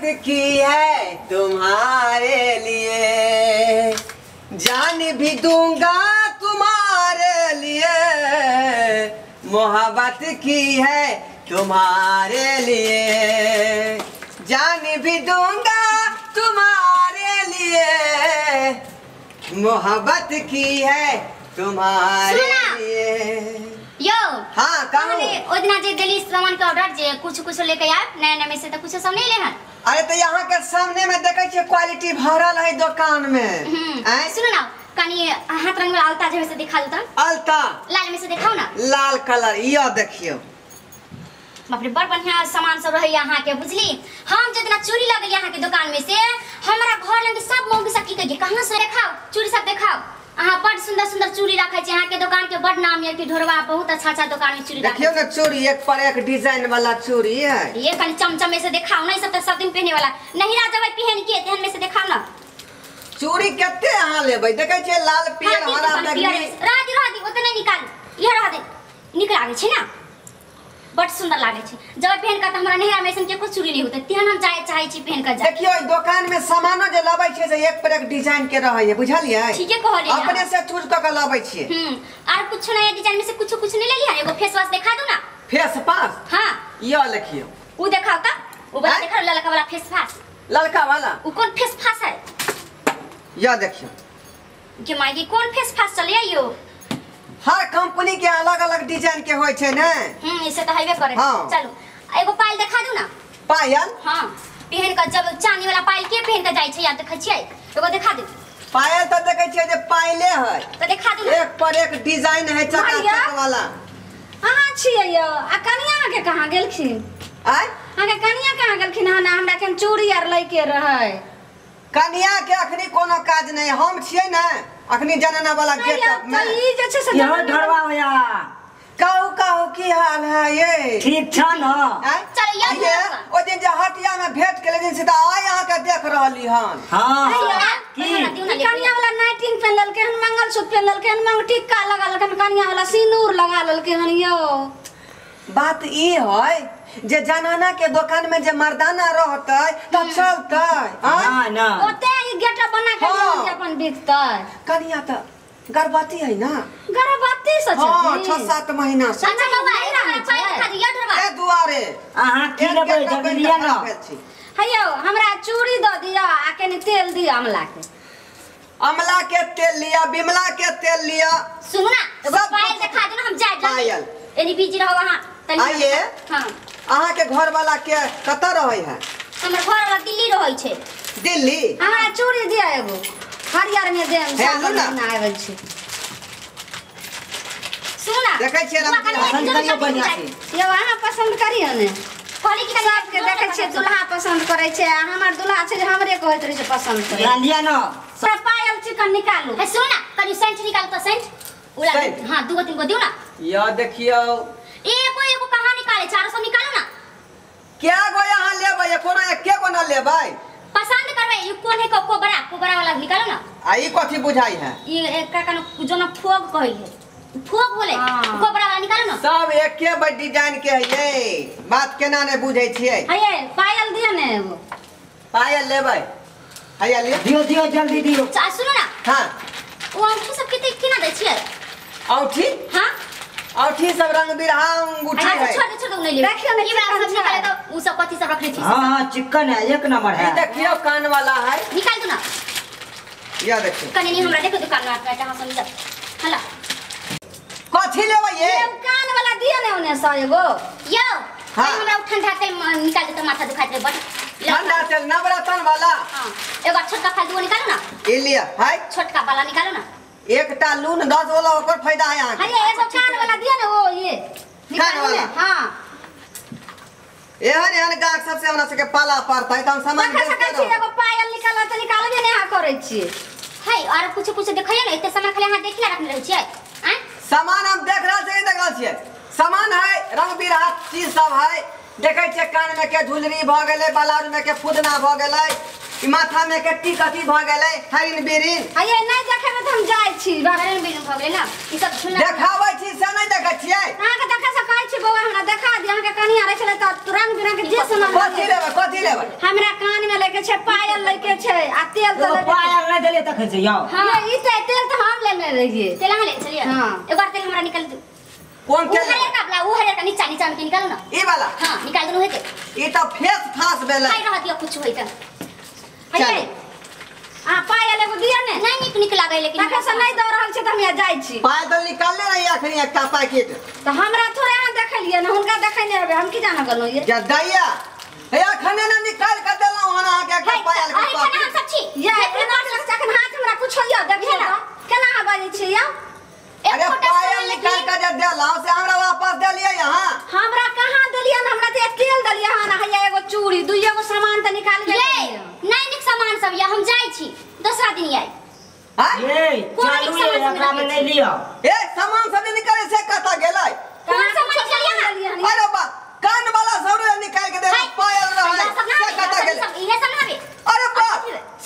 की है तुम्हारे लिए, जान भी दूंगा तुम्हारे लिए, मोहब्बत की है तुम्हारे लिए, जान भी दूंगा तुम्हारे लिए, मोहब्बत की है तुम्हारे लिए। यो हाँ कहो ओदिना जे दिल्ली सामान के ऑर्डर जे कुछ लेके आए नया नया में से तो कुछ सब नहीं ले हैं। अरे तो यहाँ के सामने में देखे छे क्वालिटी भरल है दुकान में। सुनो ना कनी हाथ रंग वाला अलता जैसे दिखा दो तो। अलता लाल में से दिखाओ ना। लाल कलर यो देखियो। बाप रे बड़ बढ़िया सामान सब रहे यहाँ के बुझली। हम जितना चूड़ी लगे यहाँ के दुकान में से हमारा घर लगे सब मौगी सब की कहे कहां से दिखाओ चूड़ी सब दिखाओ। हां बड़ सुंदर सुंदर चूड़ी रखे छे यहाँ के दुकान के बड़ नाम है कि ढोरवा बहुत अच्छा दुकान में चूड़ी रखे। देखियो ना चूड़ी एक पर एक डिजाइन वाला चूड़ी है। ये कनी चमचम में से दिखाओ ना, सब तो सब दिन पहने वाला नहीं राजा भाई पहन के तेहन में से दिखाओ ना। चूड़ी केते यहाँ लेबै देखे छे लाल पीयर हरा बैगनी। राजी ओतने निकाल ये रह दे निकल आगे छे ना बड़ सुंदर लागे छे। जब पहन का त हमरा नहरा में ऐसन के कुछ चूड़ी नहीं होते तेहन हम जाए चाहे छी पहन का जाए। देखियो दुकान में सामानो जे लाबै छे से एक पर एक डिजाइन के रहै है बुझलिए। ठीक है कहलिए अपने से चूज क के लाबै छे। और कुछ नया डिजाइन में से कुछ नहीं ले लिया। एगो फेस वॉश दिखा दो ना। फेस वॉश हां यो लिखियो वो दिखाओ ता वो बड़ा दिखा ललका वाला फेस वॉश। ललका वाला वो कौन फेस वॉश है यो देखियो कि मागी कौन फेस वॉश चले आइयो। हर कंपनी के अलग अलग डिजाइन के होय छे ने। इसे तो हाईवे करे। चलो एगो पायल दिखा दो ना। पायल हां पहन का जब चांदी वाला पायल के पहन का जाय छे या देखै छियै एगो दिखा दो। पायल तो देखे छियै जे पायले है तो दिखा दो एक पर एक डिजाइन है चकाचक वाला। हां छियै यो आ कनिया के कहां गेलखिन आय आगे कनिया कहां गेलखिन हन हमरा के चूड़ी आर लइके रहै। कनिया के अखनी कोनो काज नहीं हम छियै ना अखनी जनना वाला गेटअप में ई जे छै से यह ढरवा होया कहू की हाल है ये ठीक छ न। चल ये ओ दिन जे हटिया में भेंट के दिन से आ यहां के देख रहली हन। हां की कनिया वाला नाइटिंग पहन ललके हन मंगलसूत्र पहन ललके हन मंग टिक्का लगा ललके हन कनिया वाला सिंदूर लगा ललके हन यो। बात ई है जे जनाना के दुकान में जे मर्दाना रहतै त चलतै। हां ना ओते ई गेटअप बना के अपन बिकतै। कनिया त गर्भवती है ना। गर्भवती से हां 6-7 महीना से। अच्छा बाबा ए हमरा पायल दिखा दिया ढरवा ए दुआरे आहा की लेबै जल्दी लिया ना। हयो हमरा चूड़ी द दिया आ कनी तेल दिया अमला के। अमला के तेल लिया बिमला के तेल लिया। सुनो ना एगो पायल दिखा दो ना हम जाए पायल एनी बिजी रहो वहां आइए। हां अहाँ के घर वाला के कत रहै है। हमर घर वाला दिल्ली रहै छे। दिल्ली हमरा चूड़ी दिया एगो हरियर में देम सावन ना आबै छै। सुन ना देखै छियै हम पसंद करियो बढ़िया से यो अहाँ पसंद करियो ने कहली कि सब के देखै छियै दुल्हा पसंद करै छै आ हमर दुल्हा छै जे हमरे कहैत रहै छै पसंद करे। ला लिया न सब पायल चिकन निकालू। है सुन ना कनी सेंट निकाल तो सेंट उला। हां दू गो तीन गो दियो ना। या देखियो एगो कहां निकाले चारों सब निकालो ना। क्या गो यहाँ लेबै कोनो एके गो न लेबै पसंद करबै ई कोन है को बड़ा वाला निकालो ना। आ ई कथि बुझाई है ई एक का जो ना फोग कहै है फोग बोले को बड़ा वाला निकालो ना। सब एके बड़ डिजाइन के है ये बात केना ने बुझै छियै। हये पायल दिया ने एगो पायल लेबै हैया ले दियो जल्दी दियो। सुनो ना हां ओ अंगूठी सब केते केना दै छियै। औठी हां औठी सब रंग बिरहा अंगूठी है। छोटे छोटे नहीं ले देखियो ना ये वाला सब निकाले तो उ सब कथि सब रखले छी। हां चिकन है एक नंबर है। ई देखियो कान वाला है निकाल दो ना। या देखियो कने नहीं हमरा देखो दुकान में आटा हां समझ हला कथि लेबै ये कान वाला दिया ने ओने सा एगो यो हां हमरा ठंडा तेल निकाल दे तो माथा दुखाते बट ठंडा तेल नवरत्न वाला। हां एगो छोटका फालतू निकालो ना। ई लिया है छोटका वाला निकालो ना। एकटा लून 10 वाला ओकर फायदा है यहां। हये एगो कान वाला दिया ने ओ ये कान वाला हां एहन गाहक सबसे हमरा सबके पाला पड़तै त हम सामान देखै सकै छी एगो पायल निकाल त निकालबे नै आ करै छी। है और कुछ देखैया ना एते सामान खाली हां देखला रखने रहै छियै। हैं सामान हम देख रहल छियै देख रहल छियै सामान है रंग बिरहा चीज सब है। देखै छियै कान में के झुलरी भ गेलै ब्लाउज में के फुदना भ गेलै ई माथा में के टिकटी भ गेलै हरिन बिरिन। हये नै देखै में हम जाय छी हरिन बिरिन भ गेलै ना ई सब झुलना देखाबै छी से नै देखै छियै। अहाँ के देखै सकै छी बौआ हमरा देखा दि अहाँ के कनिया रहै छलै त रंग बिरंग के जे सामान कथि लेबै हमरा कान छे पायल लेके छे आ तेल तो तो लेके पायल नहीं देले तखन से जाओ हां ई तेल तो हम लेने रहिए तेल हां ले चलिए हाँ। एक बार तेल हमरा निकाल दो कौन वो तेल हरे का बला वो हरे का नीचा नीचा में निकालो ना ई वाला हां निकाल दो हेते ई तो फेस फास बेले खाई रह दियो कुछ होई त चलो। हाय आ पायल एगो दिया ने नहीं निक लागै लेकिन तखन से नहीं दो रहल छे त हम जाई छी पायल तो निकालले रही अखनी एक पैकेट तो हमरा थोड़े यहाँ देखलिए ना हुनका देखने रहे हम की जाना गलो ये जा दैया हे अखने ना निकाल के देला हना के एक पायल के अरे केना हम सब छी ये एना लग जखन हाथ हमरा कुछ होइया देखिए ना केना बाजी छी या अरे पायल निकाल के जे देला से हमरा वापस दे लिया यहां हमरा कहां देलिए ना हमरा ते तेल देलिए हां ना हैया एगो चूड़ी दुइयो गो सामान त निकाल के ले नहीं निक सामान सब या हम जाई छी दूसरा दिन आई हां ये चालू ये एकरा में नहीं लियो ए सामान सब निकाले से कता गेलै कहां सामान चलिए ना अरे बा कान वाला सब निकाल के दे पायल रहे से कता गेलै इहे सब ना बे अरे बा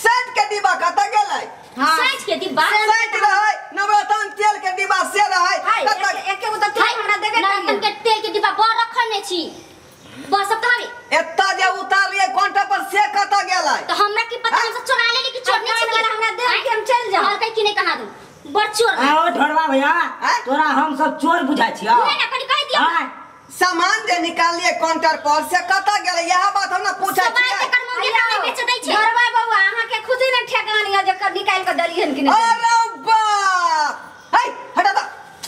सेंट के डिब्बा कता गेलै साइज के डिब्बा सेंट रहे नवरत्न तेल के डिब्बा से रहे कता एके गो त तेल हमरा देबे नवरत्न के तेल के डिब्बा बड़ रखने छी बस सब तहबे एत्ता जे उतारलिए काउंटर पर से कता गेलै तो हमरा की पता हम सब चोरा लेली कि चोर नहीं छी हमरा दे के हम चल जाओ और कहीं की नहीं कहा दूं बड़ चोर आओ ढोरवा भैया तोरा हम सब चोर बुझा छी आओ नहीं ना कहीं कह दिया हां सामान जे निकालिए काउंटर पर से कता गेलै यह बात हम ना पूछै समय छियै से कर मोंगे नहीं बेच दै छी घरवा बउआ अहाँ के खुदे ने ठेकानिया जकर निकाल के दलिहन कि नहीं अरे बाप हे हटा दा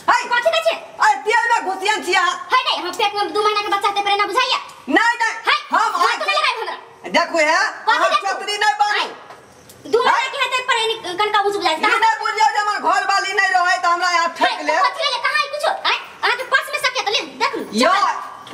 हे कथि कहै छी अरे तेल में घुसियन छियै है नहीं हम पेट में 2 महीना के बच्चा ते परे ना बुझाइया नहीं नहीं हम हां तो लगाई हमरा देखो है हम छतरी नहीं बानी 2 महीना के हेते परे कनका बुझ बुझाइ ई नहीं बुझियो जे हमर घर वाली नहीं रहे त हमरा यहां ठेक ले कथि ले कहां कुछ है आ के पर्स में सके तो ले देख यो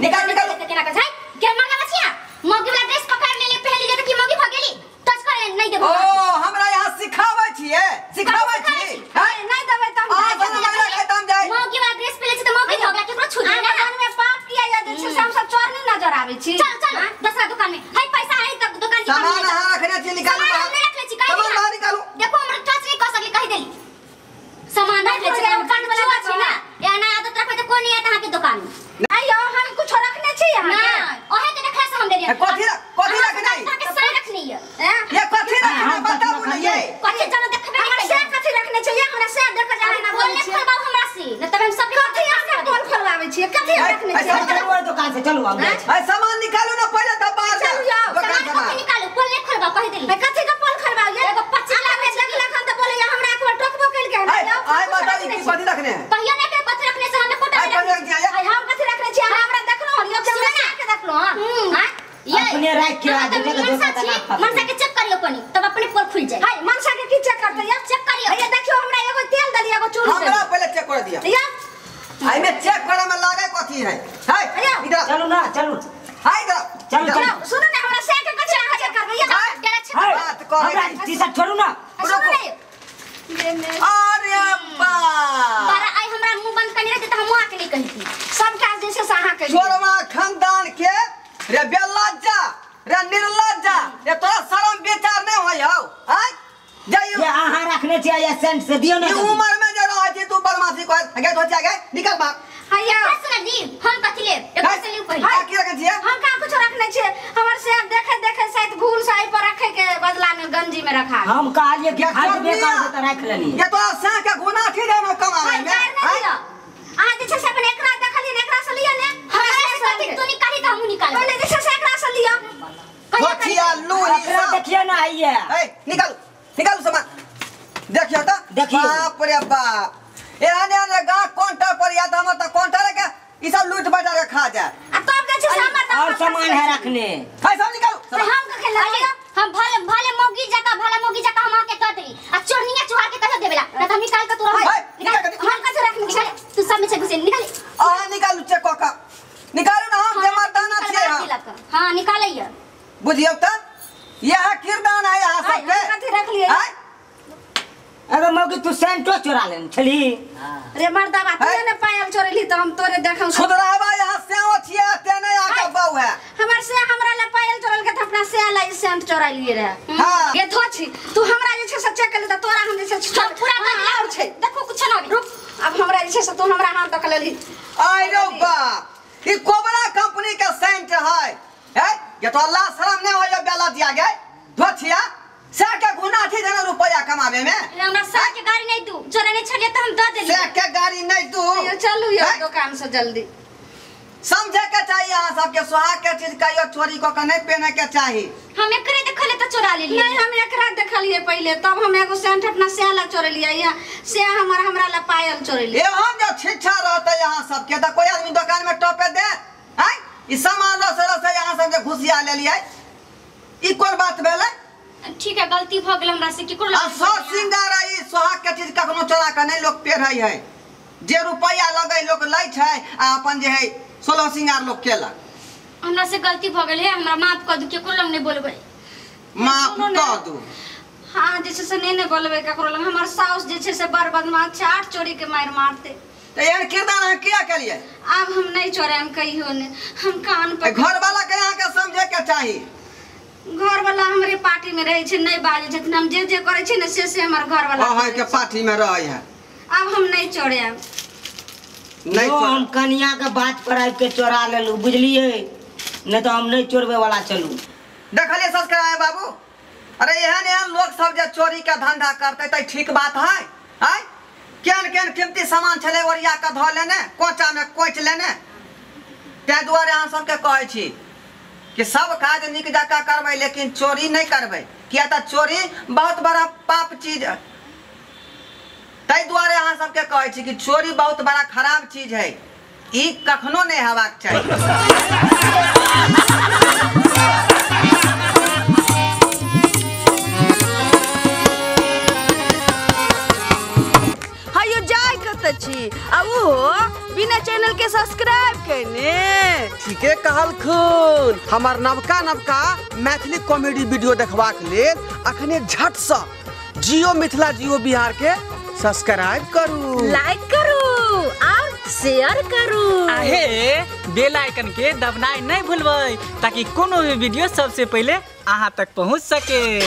निकाल निकाल केना कर छै के मंगा बचिया मोगी वाला ड्रेस पकड़ ले ले पहन ले कि मोगी भगेली टच कर नहीं देबो ओ हमरा यहां सिखाबै छियै सिखाबै छी हैं नहीं देबे त आ हम हमरा खत्म जाय मोगी वाला ड्रेस पहले छै तो मोगी भगला केकरो छू दे ना दुकान में पाप किया या जे हम सब चोर नहीं नजर आवे छी चल चल दूसरा दुकान में हाय पैसा है तब दुकान की सामान हां रखने छी निकालू सामान हमने रख ले छी सामान बाहर निकालू देखो हमरा टच नहीं कर सकली कह देली सामान रख ले छी दुकान वाला बात छै ना या ना आदत रखे तो कोन आता के दुकान में आइयो हम कुछ रखने छी ना यहाँ ओहे के देखला से हम दे दिया कथि रखने के सही रखनी है ये कथि रखने बताबू ना ये कथि चलो देखबे हमरा से कथी रखने छी हमरा से देख के जाने ना बोल बोले ले छी खोलबा हमरा से न तब हम सब कथी से बोल खोलवावे छी कथी रखने छी चलो दुकान से चलो हम जाए ए सामान निकालू ना पहले तब बाहर चलू जाओ, दुकान सामान को निकालो बोल ले खोलबा कह देली मैं कथी का पोल खरवाइए एगो 25 लाख में देखला खन त बोले हमरा एक बार टोकबो कइल के आय बताई की कथि रखने कहियो ने के कथि रखने से हमें कोटा आय कथि रख दिया हाय हम कथी रखने छी हमरा देखलो हलियो सुनो ना। के देखलो हां ये अपने राख के आ जगह मनसा देखा छी तना मनसा के चेक करियो कोनी तब अपने पोल खुल जाए हाय मनसा के की चेक करते या चेक करियो ये देखियो हमरा एगो तेल दलिया एगो चूड़ी हमरा पहले चेक कर दिया या आई में चेक करे में लागे कथि है हाय इधर चलो ना चलो हाय इधर चलो चलो सुनो ना हमरा से के कथी रखा चेक करबे या जरा चेक हाय बात कहे हमरा टी-शर्ट छोड़ू ना सुनो ना अरे बा बारा आई हमरा मुंह बंद करने रहते त हम आके नहीं कही सब काज जैसे साहा के छोरवा खानदान के रे बेलज्जा रे निर्लज्जा रे तोरा शरम विचार नहीं होय हौ हाय जाइयो ये आहार रखने चाहिए या सेंट से दियो ना ई उम्र में जे रह छी तू बदमाशी कर गे तो जा गे निकल भाग हाया सुन दी हम कथि ले एक से लियो पहले हाय की रखे छियै हम का कुछ रखने छे हमर से देखे देखे शायद भूल साई पर रखे के बदला में गंजी में रखा हम कहलिए कि खाद बेकार से तो रख लेली ये तोरा से के गुनाह थी रे न कमावे में हाय आ जे छे से अपन एकरा देखलिए एकरा से लिया ने हमरा से कथि तू निकाली त हम निकाल पहले जे छे से एकरा से लिया कोठिया लूही एकरा देखिए ना आइए ए निकाल निकाल सामान देखियो त देखियो। बाप रे बाप ए आने आने गा काउंटर पर या त हम त काउंटर के ई सब लूट बजा के खा जाए आ तब जे छे हमर और सामान है रखने हाय सब निकालो सामान। हम का खेला हम भले भले मोगी जका हम आके कह देली आ चोरनिया चुहार के कह देबेला न त हम निकाल के तोरा हाय, निकाल के दे। हम का रखने छे तू सब में से घुसे निकाल आ निकालू चेक का निकालू ना हम जमादाना छियै हम हां निकालैया बुझियो त यह किरदान है यहाँ हाय सबके हम कथी रख लिए हाय अगर मौगी तू सेंटो चुरा लेन छली रे मर्दावा तू ने पायल चोरेली त हम तोरे देखौ सुधरावा यहाँ से छियै ते नहीं आके बाऊ है हमर से हमरा ले पायल चोरल के त अपना से लाई सेंट चोरा लिए रे हाँ। ये धोछि तू हमरा जे छे से चेक कर ले त तोरा हम जे छे पूरा हाँ, और छे देखो कुछ ना रुक अब हमरा जे छे से तू हमरा हाथ देख लेली आई रो बाप ई कोबरा कंपनी के सेंट है ये तो अल्लाह शर्म नहीं होय बेला दिया गए धोछिया से के गुना थी देना रुपया कमावे में हमरा साथ के गाड़ी नहीं दू चोरा नहीं छलिए त हम द देली से के गाड़ी नहीं दू चलू ये दुकान से जल्दी समझे के चाहिए यहाँ सबके सुहाग के चीज कहियो चोरी को नहीं पहने के चाहिए हम एकरे देखले त चोरा लेली नहीं हम एकरा देखलिए पहले तब हम एगो सेंट अपना सेला चोर लिया या से हमरा ला पायल चोर लिया ये हम जो छिछा रहते यहाँ सबके तो कोई आदमी दुकान में टोपे दे हैं ई सामान रस यहाँ सब घुसिया ले लिया ई कोन बात भेले ठीक है गलती भ गेल हमरा से की कर आ सौ सिंगार ई सुहाग के चीज कखनो चोरा के नहीं लोग पेरई है जे रुपया लगे लोग लै छै आ अपन जे है 16 सिंगार लोग केला हमरा से गलती भ गेल है हमरा माफ कर दू के कोलम नहीं बोलबे माफ कर दू हां जैसे से नहीं बोलबे ककरो लग हमर साउस जे छे से बर्बाद मार चाट चोरी के मार मारते तो यार किरदार है क्या करिए अब हम नहीं चोरे हम कहियो ने हम कान पर घर वाला के यहाँ के समझे के चाहिए घर वाला हमरे पार्टी में रहे छे नहीं बाजे छथिन हम जे जे करे छे ने से हमर घर वाला है के पार्टी में रहे है अब हम नहीं चोरे अब नहीं तो हम कन्या के बात पर आइ के चोरा लेलू बुझलिए नहीं तो हम नहीं चोरबे वाला चलू देखलिए सब्सक्राइब बाबू अरे एहन लोग सब जे चोरी के धंधा करते त ठीक बात है हैं केन केन कीमती सामान छले ओरिया के ध लेने कोचा में कोच लेने ते दुआरे अहाँ सबके कहै छी कि सब काज निक जका करबै लेकिन चोरी नहीं करबै किया त चोरी बहुत बड़ा पाप चीज है तै दुआरे अहाँ सबके कहै छी कि चोरी बहुत बड़ा खराब चीज है ई कखनो नहीं हेबाक चाहिए बिना चैनल के सब्सक्राइब करने ठीके कहल खून हमार नवका नवका मैथिली कॉमेडी वीडियो देखबाक लेल अखने झट से जियो मिथिला जियो बिहार के सब्सक्राइब करू लाइक करू और शेयर करू आहे बेल आइकन के दबनाई नहीं भूलबै ताकि कोनो भी वीडियो सबसे पहले अहाँ तक पहुंच सके।